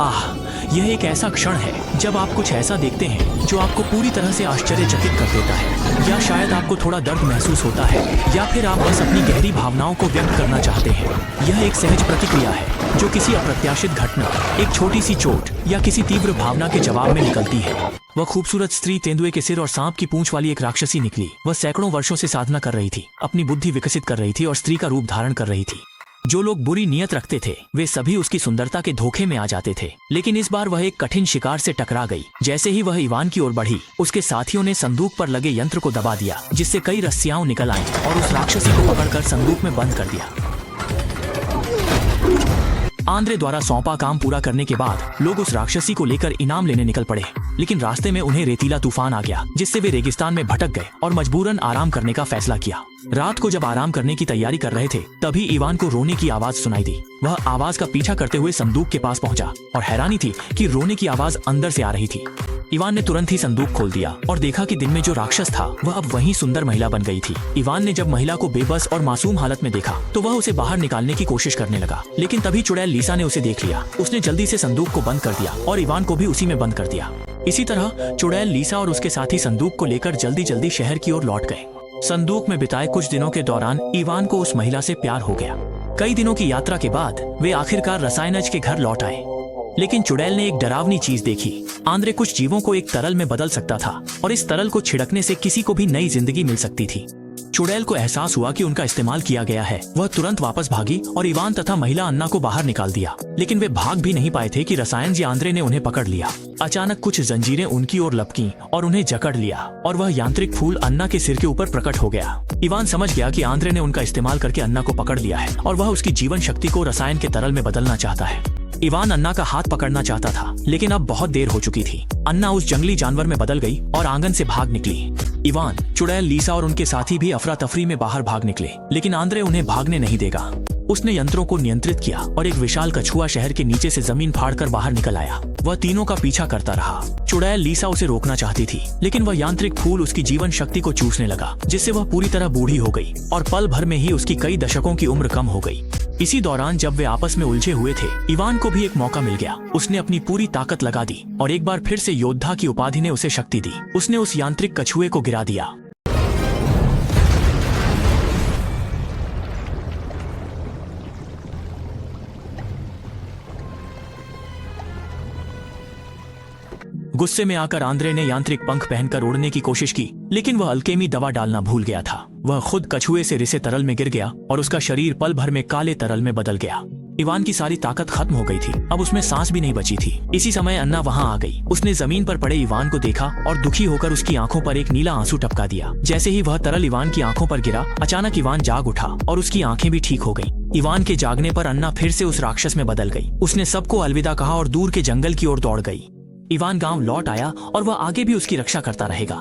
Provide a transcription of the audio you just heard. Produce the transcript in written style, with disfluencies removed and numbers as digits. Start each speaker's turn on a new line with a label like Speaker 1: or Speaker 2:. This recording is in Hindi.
Speaker 1: आह, यह एक ऐसा क्षण है जब आप कुछ ऐसा देखते हैं जो आपको पूरी तरह से आश्चर्यचकित कर देता है, या शायद आपको थोड़ा दर्द महसूस होता है, या फिर आप बस अपनी गहरी भावनाओं को व्यक्त करना चाहते हैं। यह एक सहज प्रतिक्रिया है जो किसी अप्रत्याशित घटना, एक छोटी सी चोट या किसी तीव्र भावना के जवाब में निकलती है। वह खूबसूरत स्त्री तेंदुए के सिर और सांप की पूंछ वाली एक राक्षसी निकली। वह सैकड़ों वर्षों से साधना कर रही थी, अपनी बुद्धि विकसित कर रही थी और स्त्री का रूप धारण कर रही थी। जो लोग बुरी नीयत रखते थे वे सभी उसकी सुंदरता के धोखे में आ जाते थे, लेकिन इस बार वह एक कठिन शिकार से टकरा गई। जैसे ही वह इवान की ओर बढ़ी, उसके साथियों ने संदूक पर लगे यंत्र को दबा दिया, जिससे कई रस्सियां निकल आईं और उस राक्षसी को पकड़कर संदूक में बंद कर दिया। आंद्रे द्वारा सौंपा काम पूरा करने के बाद लोग उस राक्षसी को लेकर इनाम लेने निकल पड़े, लेकिन रास्ते में उन्हें रेतीला तूफान आ गया, जिससे वे रेगिस्तान में भटक गए और मजबूरन आराम करने का फैसला किया। रात को जब आराम करने की तैयारी कर रहे थे, तभी इवान को रोने की आवाज सुनाई दी। वह आवाज का पीछा करते हुए संदूक के पास पहुंचा और हैरानी थी कि रोने की आवाज अंदर से आ रही थी। इवान ने तुरंत ही संदूक खोल दिया और देखा कि दिन में जो राक्षस था वह अब वही सुंदर महिला बन गई थी। इवान ने जब महिला को बेबस और मासूम हालत में देखा तो वह उसे बाहर निकालने की कोशिश करने लगा, लेकिन तभी चुड़ैल लीसा ने उसे देख लिया। उसने जल्दी से संदूक को बंद कर दिया और इवान को भी उसी में बंद कर दिया। इसी तरह चुड़ैल लीसा और उसके साथी संदूक को लेकर जल्दी जल्दी शहर की ओर लौट गए। संदूक में बिताए कुछ दिनों के दौरान इवान को उस महिला से प्यार हो गया। कई दिनों की यात्रा के बाद वे आखिरकार रसायनज के घर लौट आए, लेकिन चुड़ैल ने एक डरावनी चीज देखी। आंद्रे कुछ जीवों को एक तरल में बदल सकता था और इस तरल को छिड़कने से किसी को भी नई जिंदगी मिल सकती थी। चुड़ैल को एहसास हुआ कि उनका इस्तेमाल किया गया है। वह तुरंत वापस भागी और इवान तथा महिला अन्ना को बाहर निकाल दिया, लेकिन वे भाग भी नहीं पाए थे कि रसायन जी आंद्रे ने उन्हें पकड़ लिया। अचानक कुछ जंजीरें उनकी ओर लपकीं और उन्हें जकड़ लिया और वह यांत्रिक फूल अन्ना के सिर के ऊपर प्रकट हो गया। इवान समझ गया कि आंद्रे ने उनका इस्तेमाल करके अन्ना को पकड़ लिया है और वह उसकी जीवन शक्ति को रसायन के तरल में बदलना चाहता है। इवान अन्ना का हाथ पकड़ना चाहता था, लेकिन अब बहुत देर हो चुकी थी। अन्ना उस जंगली जानवर में बदल गई और आंगन से भाग निकली। इवान, चुड़ैल, लीसा और उनके साथी भी अफरा तफरी में बाहर भाग निकले, लेकिन आंद्रे उन्हें भागने नहीं देगा। उसने यंत्रों को नियंत्रित किया और एक विशाल कछुआ शहर के नीचे से जमीन फाड़कर बाहर निकल आया। वह तीनों का पीछा करता रहा। चुड़ैल लीसा उसे रोकना चाहती थी, लेकिन वह यांत्रिक फूल उसकी जीवन शक्ति को चूसने लगा, जिससे वह पूरी तरह बूढ़ी हो गई और पल भर में ही उसकी कई दशकों की उम्र कम हो गई। इसी दौरान जब वे आपस में उलझे हुए थे, इवान को भी एक मौका मिल गया। उसने अपनी पूरी ताकत लगा दी और एक बार फिर से योद्धा की उपाधि ने उसे शक्ति दी। उसने उस यांत्रिक कछुए को गिरा दिया। गुस्से में आकर आंद्रे ने यांत्रिक पंख पहनकर उड़ने की कोशिश की, लेकिन वह अल्केमी दवा डालना भूल गया था। वह खुद कछुए से रिसे तरल में गिर गया और उसका शरीर पल भर में काले तरल में बदल गया। इवान की सारी ताकत खत्म हो गई थी, अब उसमें सांस भी नहीं बची थी। इसी समय अन्ना वहां आ गई। उसने जमीन पर पड़े इवान को देखा और दुखी होकर उसकी आंखों पर एक नीला आंसू टपका दिया। जैसे ही वह तरल इवान की आंखों पर गिरा, अचानक इवान जाग उठा और उसकी आंखें भी ठीक हो गईं। इवान के जागने पर अन्ना फिर से उस राक्षस में बदल गई। उसने सबको अलविदा कहा और दूर के जंगल की ओर दौड़ गई। इवान गांव लौट आया और वह आगे भी उसकी रक्षा करता रहेगा।